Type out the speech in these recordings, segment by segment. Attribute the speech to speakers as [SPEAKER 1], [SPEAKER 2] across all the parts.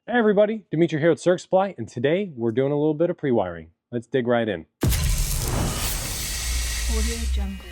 [SPEAKER 1] Hey everybody, Dimitri here at Serg Supply, and today we're doing a little bit of pre-wiring. Let's dig right in.
[SPEAKER 2] Audio Jungle.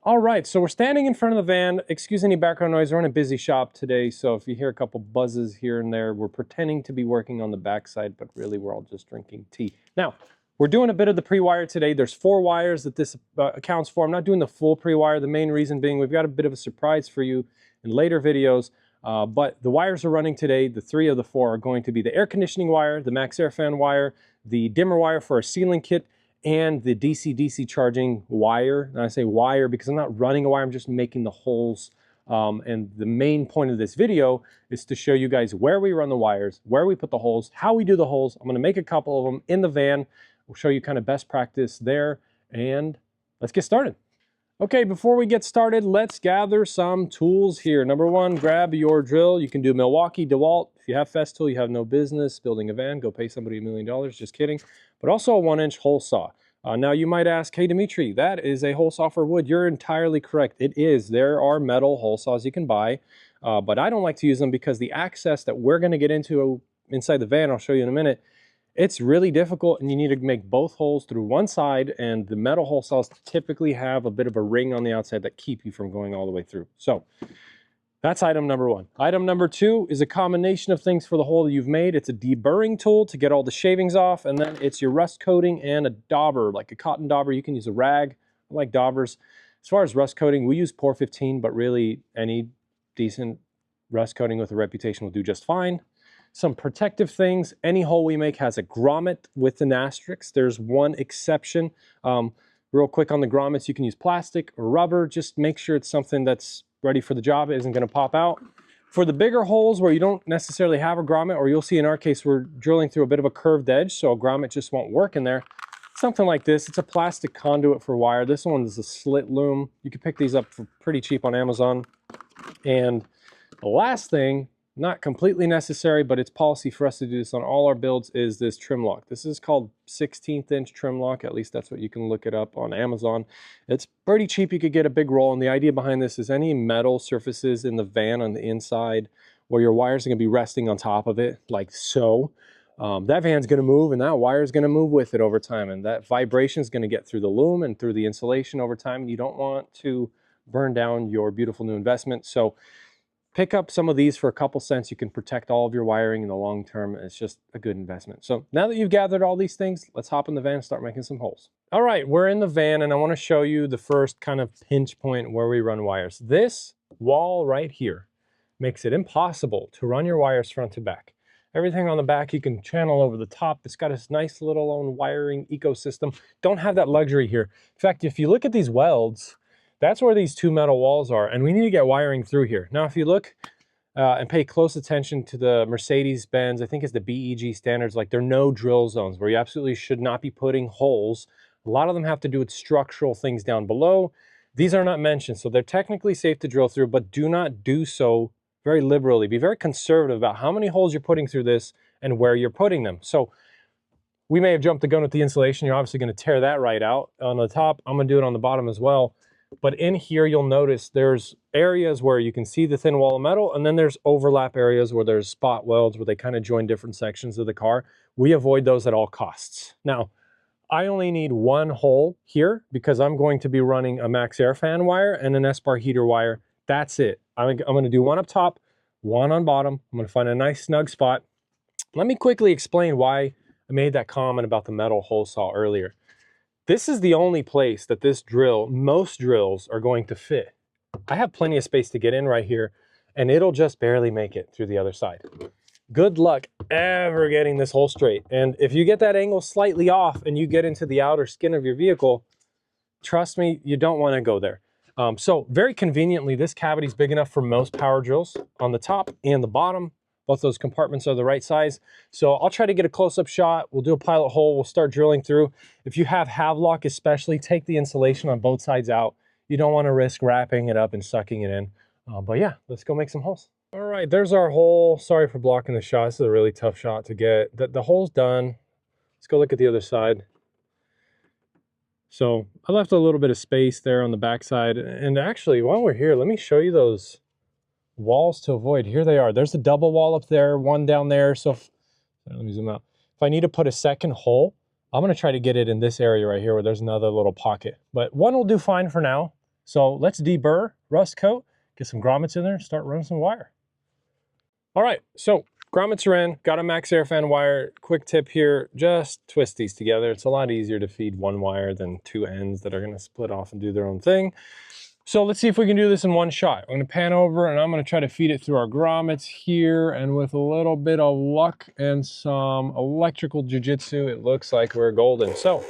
[SPEAKER 1] All right, so we're standing in front of the van. Excuse any background noise, we're in a busy shop today, so if you hear a couple buzzes here and there, we're pretending to be working on the backside, but really we're all just drinking tea. Now, we're doing a bit of the pre-wire today. There's 4 wires that this accounts for. I'm not doing the full pre-wire, the main reason being we've got a bit of a surprise for you in later videos. But the wires are running today. The 3 of the 4 are going to be the air conditioning wire, the max air fan wire, the dimmer wire for our ceiling kit, and the DC-DC charging wire. And I say wire because I'm not running a wire, I'm just making the holes. And the main point of this video is to show you guys where we run the wires, where we put the holes, how we do the holes. I'm gonna make a couple of them in the van. We'll show you kind of best practice there, and let's get started. Okay, before we get started, let's gather some tools here. Number 1, grab your drill. You can do Milwaukee, DeWalt. If you have Festool, you have no business building a van. Go pay somebody $1 million, just kidding. But also a 1-inch hole saw. Now you might ask, hey Dimitri, that is a hole saw for wood. You're entirely correct. It is. There are metal hole saws you can buy, but I don't like to use them because the access that we're gonna get into inside the van, I'll show you in a minute, it's really difficult, and you need to make both holes through one side, and the metal hole saws typically have a bit of a ring on the outside that keep you from going all the way through. So that's item number 1. Item number 2 is a combination of things for the hole that you've made. It's a deburring tool to get all the shavings off, and then it's your rust coating and a dauber, like a cotton dauber. You can use a rag. I like daubers. As far as rust coating, we use POR 15, but really any decent rust coating with a reputation will do just fine. Some protective things. Any hole we make has a grommet with an asterisk. There's one exception. Real quick on the grommets, you can use plastic or rubber. Just make sure it's something that's ready for the job. It isn't going to pop out. For the bigger holes where you don't necessarily have a grommet, or you'll see in our case we're drilling through a bit of a curved edge, so a grommet just won't work in there. Something like this. It's a plastic conduit for wire. This one is a slit loom. You can pick these up for pretty cheap on Amazon. And the last thing, not completely necessary, but it's policy for us to do this on all our builds, is this trim lock. This is called 16th inch trim lock. At least that's what you can look it up on Amazon. It's pretty cheap. You could get a big roll. And the idea behind this is any metal surfaces in the van on the inside where your wires are going to be resting on top of it, like so. That van's going to move, and that wire is going to move with it over time. And that vibration is going to get through the loom and through the insulation over time. And you don't want to burn down your beautiful new investment. So pick up some of these for a couple cents. You can protect all of your wiring in the long term. It's just a good investment. So now that you've gathered all these things, let's hop in the van and start making some holes. All right, we're in the van, and I want to show you the first kind of pinch point where we run wires. This wall right here makes it impossible to run your wires front to back. Everything on the back you can channel over the top. It's got this nice little own wiring ecosystem. Don't have that luxury here. In fact, if you look at these welds, that's where these 2 metal walls are, and we need to get wiring through here. Now, if you look and pay close attention to the Mercedes-Benz, I think it's the BEG standards, like there are no drill zones where you absolutely should not be putting holes. A lot of them have to do with structural things down below. These are not mentioned, so they're technically safe to drill through, but do not do so very liberally. Be very conservative about how many holes you're putting through this and where you're putting them. So we may have jumped the gun with the insulation. You're obviously going to tear that right out on the top. I'm going to do it on the bottom as well. But in here, you'll notice there's areas where you can see the thin wall of metal, and then there's overlap areas where there's spot welds where they kind of join different sections of the car. We avoid those at all costs. Now, I only need 1 hole here because I'm going to be running a max air fan wire and an S-bar heater wire. That's it. I'm going to do 1 up top, 1 on bottom. I'm going to find a nice snug spot. Let me quickly explain why I made that comment about the metal hole saw earlier. This is the only place that this drill, most drills are going to fit. I have plenty of space to get in right here, and it'll just barely make it through the other side. Good luck ever getting this hole straight. And if you get that angle slightly off and you get into the outer skin of your vehicle, trust me, you don't want to go there. So very conveniently, this cavity is big enough for most power drills on the top and the bottom. Both those compartments are the right size. So I'll try to get a close-up shot. We'll do a pilot hole. We'll start drilling through. If you have Havelock especially, take the insulation on both sides out. You don't want to risk wrapping it up and sucking it in. But yeah, let's go make some holes. All right, there's our hole. Sorry for blocking the shot. This is a really tough shot to get. The hole's done. Let's go look at the other side. So I left a little bit of space there on the back side. And actually, while we're here, let me show you those walls to avoid. Here they are. There's a double wall up there, one down there. So let me zoom out. If I need to put a second hole, I'm going to try to get it in this area right here where there's another little pocket. But one will do fine for now. So let's deburr, rust coat, get some grommets in there, and start running some wire. All right, so grommets are in, got a max air fan wire. Quick tip here, just twist these together. It's a lot easier to feed one wire than two ends that are going to split off and do their own thing. So let's see if we can do this in one shot. I'm going to pan over and I'm going to try to feed it through our grommets here, and with a little bit of luck and some electrical jujitsu, it looks like we're golden. So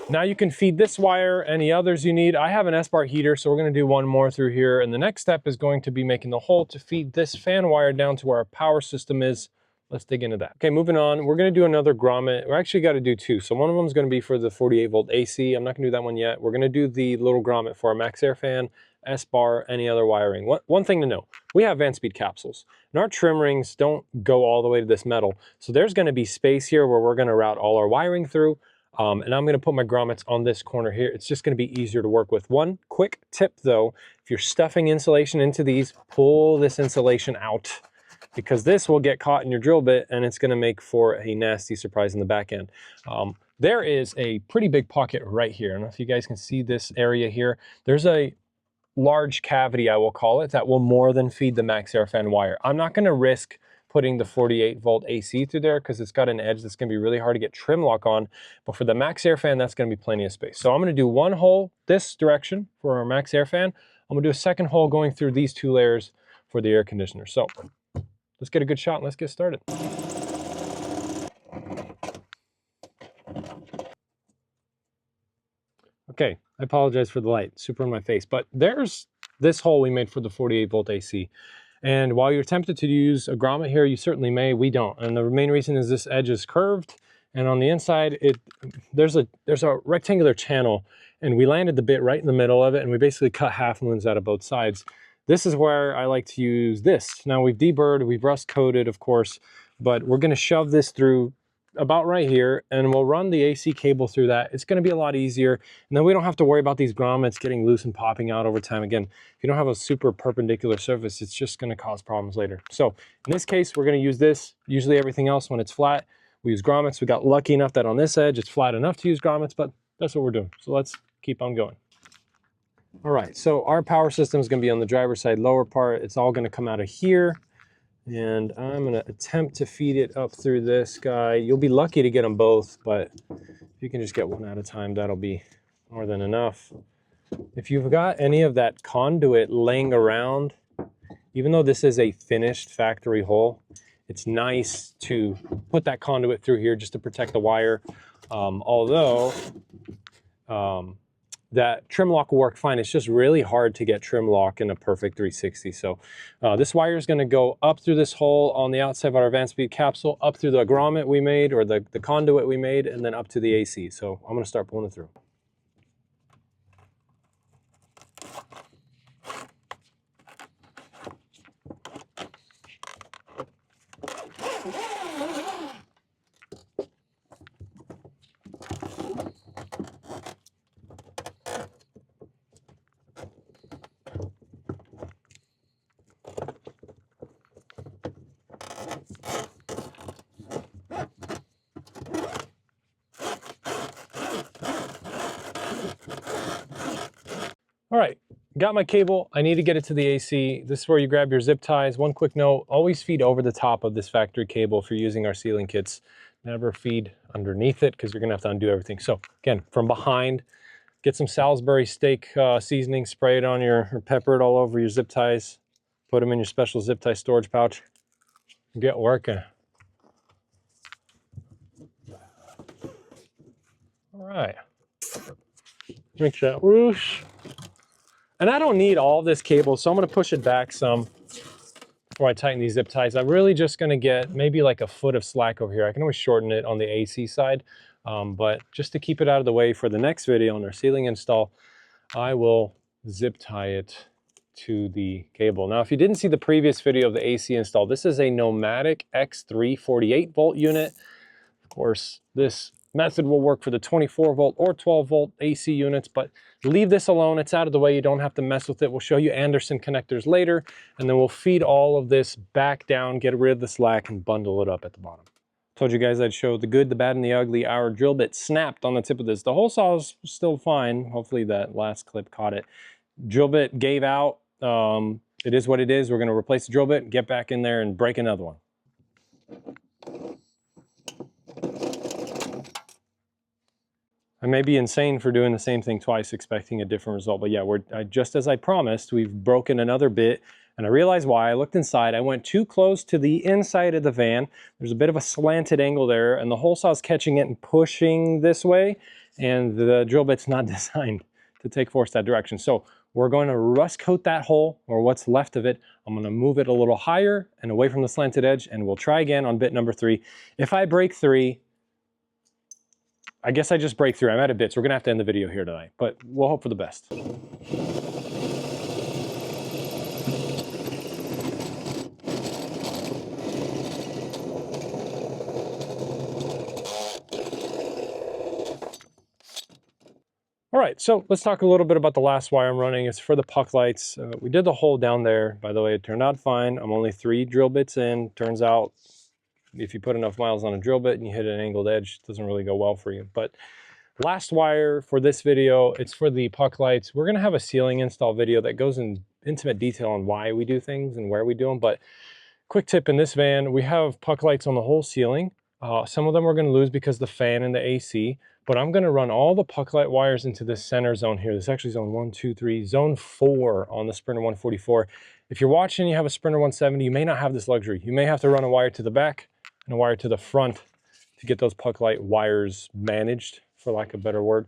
[SPEAKER 1] now you can feed this wire, any others you need. I have an S-bar heater, so we're going to do one more through here, and the next step is going to be making the hole to feed this fan wire down to where our power system is. Let's dig into that. Okay, moving on, we're going to do another grommet. We're actually got to do two. So one of them is going to be for the 48 volt AC. I'm not going to do that one yet. We're going to do the little grommet for our max air fan, S-bar, any other wiring. One thing to know, we have van speed capsules, and our trim rings don't go all the way to this metal. So there's going to be space here where we're going to route all our wiring through. And I'm going to put my grommets on this corner here. It's just going to be easier to work with. One quick tip though, if you're stuffing insulation into these, pull this insulation out, because this will get caught in your drill bit and it's going to make for a nasty surprise in the back end. There is a pretty big pocket right here. I don't know if you guys can see this area here. There's a large cavity, I will call it, that will more than feed the max air fan wire. I'm not going to risk putting the 48 volt AC through there because it's got an edge that's going to be really hard to get trim lock on. But for the max air fan, that's going to be plenty of space. So I'm going to do one hole this direction for our max air fan. I'm going to do a second hole going through these two layers for the air conditioner. So let's get a good shot and let's get started. Okay, I apologize for the light, super in my face, but there's this hole we made for the 48 volt AC. And while you're tempted to use a grommet here, you certainly may, we don't. And the main reason is this edge is curved, and on the inside, there's a rectangular channel, and we landed the bit right in the middle of it, and we basically cut half moons out of both sides. This is where I like to use this. Now we've deburred, we've rust coated, of course, but we're gonna shove this through about right here, and we'll run the AC cable through that. It's going to be a lot easier, and then we don't have to worry about these grommets getting loose and popping out over time. Again, if you don't have a super perpendicular surface, it's just going to cause problems later. So in this case, we're going to use this. Usually everything else, when it's flat, we use grommets. We got lucky enough that on this edge, it's flat enough to use grommets, but that's what we're doing. So let's keep on going. All right, so our power system is going to be on the driver's side lower part. It's all going to come out of here. And I'm going to attempt to feed it up through this guy. You'll be lucky to get them both, but if you can just get one at a time, that'll be more than enough. If you've got any of that conduit laying around, even though this is a finished factory hole, it's nice to put that conduit through here just to protect the wire. Although that trim lock will work fine. It's just really hard to get trim lock in a perfect 360. So this wire is going to go up through this hole on the outside of our van speed capsule, up through the grommet we made, or the conduit we made, and then up to the AC. So I'm going to start pulling it through. All right, got my cable. I need to get it to the AC. This is where you grab your zip ties. One quick note, always feed over the top of this factory cable if you're using our sealing kits. Never feed underneath it because you're gonna have to undo everything. So again, from behind, get some Salisbury steak seasoning, spray it on or pepper it all over your zip ties. Put them in your special zip tie storage pouch. Get working. All right, make that whoosh. And I don't need all this cable, so I'm going to push it back some before I tighten these zip ties. I'm really just going to get maybe like a foot of slack over here. I can always shorten it on the AC side, but just to keep it out of the way for the next video on our ceiling install, I will zip tie it to the cable. Now, if you didn't see the previous video of the AC install, this is a Nomadic X3 48 volt unit. Of course, this method will work for the 24 volt or 12 volt AC units, but leave this alone. It's out of the way. You don't have to mess with it. We'll show you Anderson connectors later, and then we'll feed all of this back down, get rid of the slack, and bundle it up at the bottom. Told you guys I'd show the good, the bad, and the ugly. Our drill bit snapped on the tip of this. The hole saw is still fine. Hopefully that last clip caught it. Drill bit gave out. It is what it is. We're going to replace the drill bit, get back in there, and break another one. I may be insane for doing the same thing twice, expecting a different result, but yeah, just as I promised, we've broken another bit, and I realized why. I looked inside. I went too close to the inside of the van. There's a bit of a slanted angle there, and the hole saw's catching it and pushing this way, and the drill bit's not designed to take force that direction. So we're going to rust coat that hole, or what's left of it. I'm going to move it a little higher and away from the slanted edge, and we'll try again on bit number 3. If I break 3, I guess I just break through. I'm out of bits. We're gonna have to end the video here tonight, but we'll hope for the best. All right, so let's talk a little bit about the last wire I'm running. It's for the puck lights. We did the hole down there. By the way, it turned out fine. I'm only 3 drill bits in. Turns out if you put enough miles on a drill bit and you hit an angled edge, it doesn't really go well for you. But last wire for this video, it's for the puck lights. We're gonna have a ceiling install video that goes in intimate detail on why we do things and where we do them. But quick tip, in this van, we have puck lights on the whole ceiling. Some of them we're gonna lose because the fan and the AC, but I'm gonna run all the puck light wires into this center zone here. This is actually zone 1, 2, 3, zone 4 on the Sprinter 144. If you're watching and you have a Sprinter 170, you may not have this luxury. You may have to run a wire to the back and a wire to the front to get those puck light wires managed, for lack of a better word.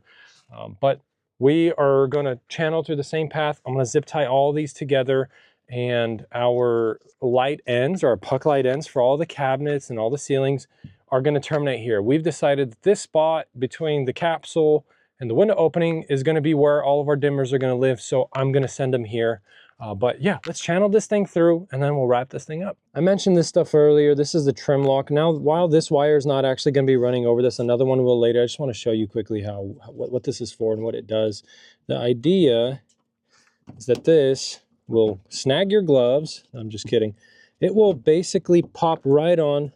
[SPEAKER 1] But we are gonna channel through the same path. I'm gonna zip tie all these together, and our light ends, or our puck light ends for all the cabinets and all the ceilings, are gonna terminate here. We've decided that this spot between the capsule and the window opening is gonna be where all of our dimmers are gonna live, so I'm gonna send them here. But yeah, let's channel this thing through and then we'll wrap this thing up. I mentioned this stuff earlier. This is the trim lock. Now, while this wire is not actually going to be running over this, another one will later. I just want to show you quickly what this is for and what it does. The idea is that this will snag your gloves. I'm just kidding. It will basically pop right on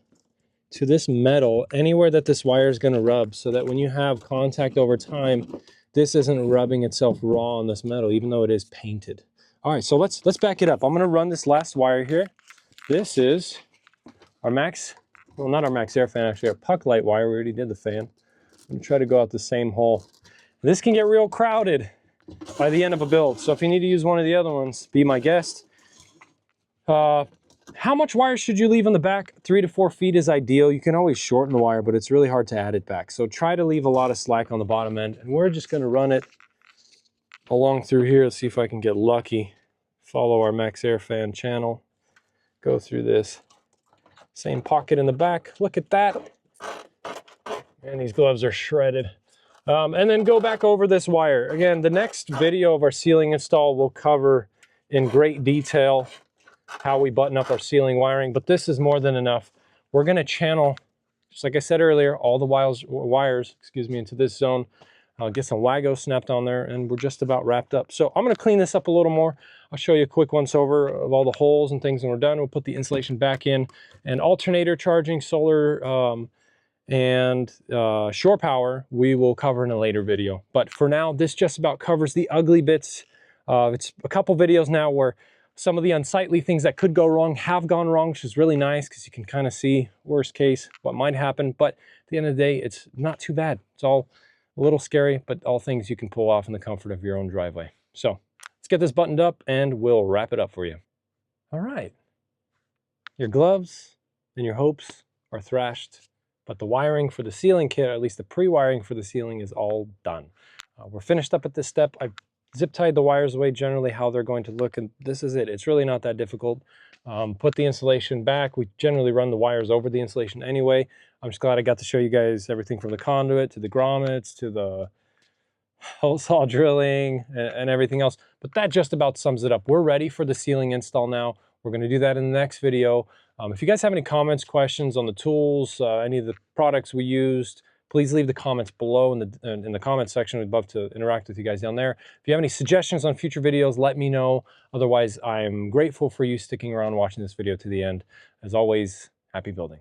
[SPEAKER 1] to this metal anywhere that this wire is going to rub, so that when you have contact over time, this isn't rubbing itself raw on this metal, even though it is painted. All right, so let's back it up. I'm gonna run this last wire here. This is our max, well, not our max air fan, actually our puck light wire. We already did the fan. I'm gonna try to go out the same hole. This can get real crowded by the end of a build. So if you need to use one of the other ones, be my guest. How much wire should you leave on the back? 3 to 4 feet is ideal. You can always shorten the wire, but it's really hard to add it back. So try to leave a lot of slack on the bottom end, and we're just gonna run it along through here. Let's see if I can get lucky. Follow our max air fan channel. Go through this. Same pocket in the back. Look at that. And these gloves are shredded. And then go back over this wire. Again, the next video of our ceiling install will cover in great detail how we button up our ceiling wiring, but this is more than enough. We're gonna channel, just like I said earlier, all the wires, into this zone. I'll get some Wago snapped on there, and we're just about wrapped up. So I'm gonna clean this up a little more. I'll show you a quick once over of all the holes and things when we're done. We'll put the insulation back in, and alternator charging, solar, and shore power we will cover in a later video. But for now, this just about covers the ugly bits. It's a couple videos now where some of the unsightly things that could go wrong have gone wrong, which is really nice because you can kind of see worst case what might happen. But at the end of the day, it's not too bad. It's all a little scary, but all things you can pull off in the comfort of your own driveway. So let's get this buttoned up and we'll wrap it up for you. All right. Your gloves and your hopes are thrashed, but the wiring for the ceiling kit, or at least the pre-wiring for the ceiling, is all done. We're finished up at this step. I zip tied the wires away generally how they're going to look, and this is it. It's really not that difficult. Put the insulation back. We generally run the wires over the insulation anyway. I'm just glad I got to show you guys everything from the conduit to the grommets to the hole saw drilling and everything else. But that just about sums it up. We're ready for the ceiling install now. We're going to do that in the next video. If you guys have any comments, questions on the tools, any of the products we used, please leave the comments below in the comments section. We'd love to interact with you guys down there. If you have any suggestions on future videos, let me know. Otherwise, I'm grateful for you sticking around watching this video to the end. As always, happy building.